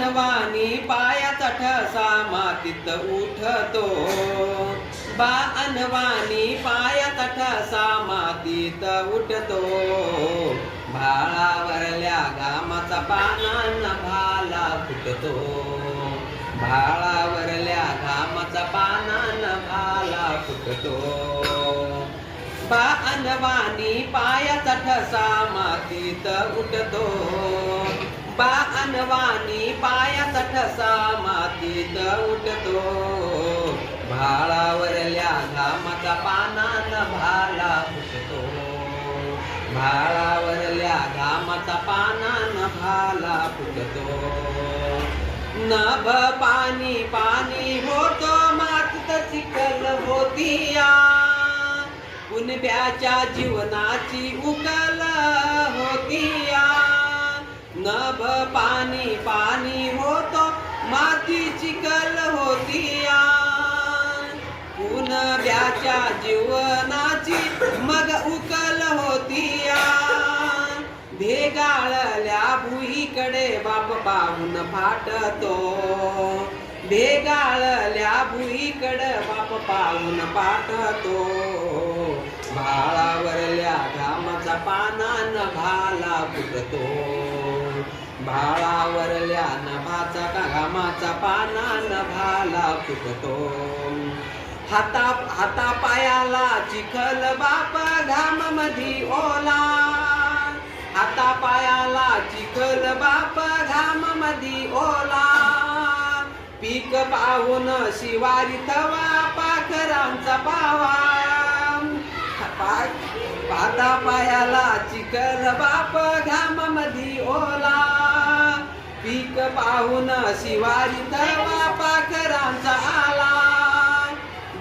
अनवानी पायाचा ठसा मातीत उठतो, बा अनवानी पायाचा ठसा मातीत उठतो, भाळावरल्या घामाचा पानांना भाला फुटतो, भाळावरल्या घामाचा पानांना भाला फुटतो, बा अनवानी पायाचा ठसा मातीत उठतो, बा अनवानी पायाचा ठसा मातीत उठतो, भाळावरल्या घामाचा पानांना भाला फुटतो, भाळावरल्या घामाचा पानांना भाला फुटतो, नभ पाणी पाणी होतो मातीत चिखल होतीया, कुणब्याच्या जीवनाची उकल होतीया, नभ पाणी पाणी होतो माती चिखल होतीया, कुणब्याच्या जीवनाची मग उकल होतीया, भेगाळल्या भुईकडे बाप पाहून फाटतो, भेगाळल्या भुईकडे बाप पाहून फाटतो, भाळावरल्या घामाचा पानांना भाला फुटतो, भाळावरल्या नभाचा घामाचा पानांना भाला फुटतो, हातापायाला चिखल बाप घाम मधी ओला, हातापायाला चिखल बाप घाम मधी ओला, पीक पाहून शिवारी थवा पाखरांचा पावा, हातापायाला चिखल बाप घाम मधी ओला, पीक पाहून शिवारी थवा पाखरांचा आला,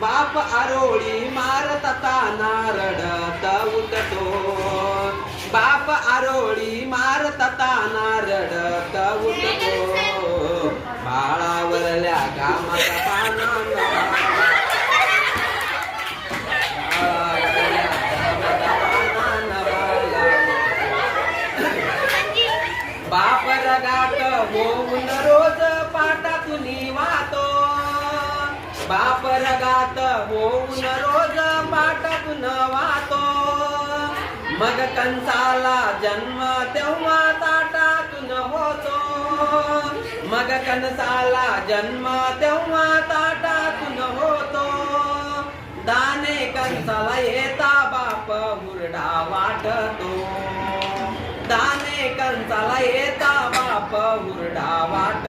बाप आरोळी मारताना रडत उठतो, बाप आरोळी मारताना रडत उठतो, भाळावरल्या घामाचा पानांना बाप रगात होऊन रोज पाटातून वाहतो, बाप रगात होऊन रोज पाटातून वाहतो, मग कंसाला जन्म तेव्हा ताटातून होतो, मग कंसाला जन्म तेव्हा ताटातून होतो, दाणे कंसाला येता बाप हुरडा वाटतो, दाणे कंसाला येता बाप हुरडा वाटतो.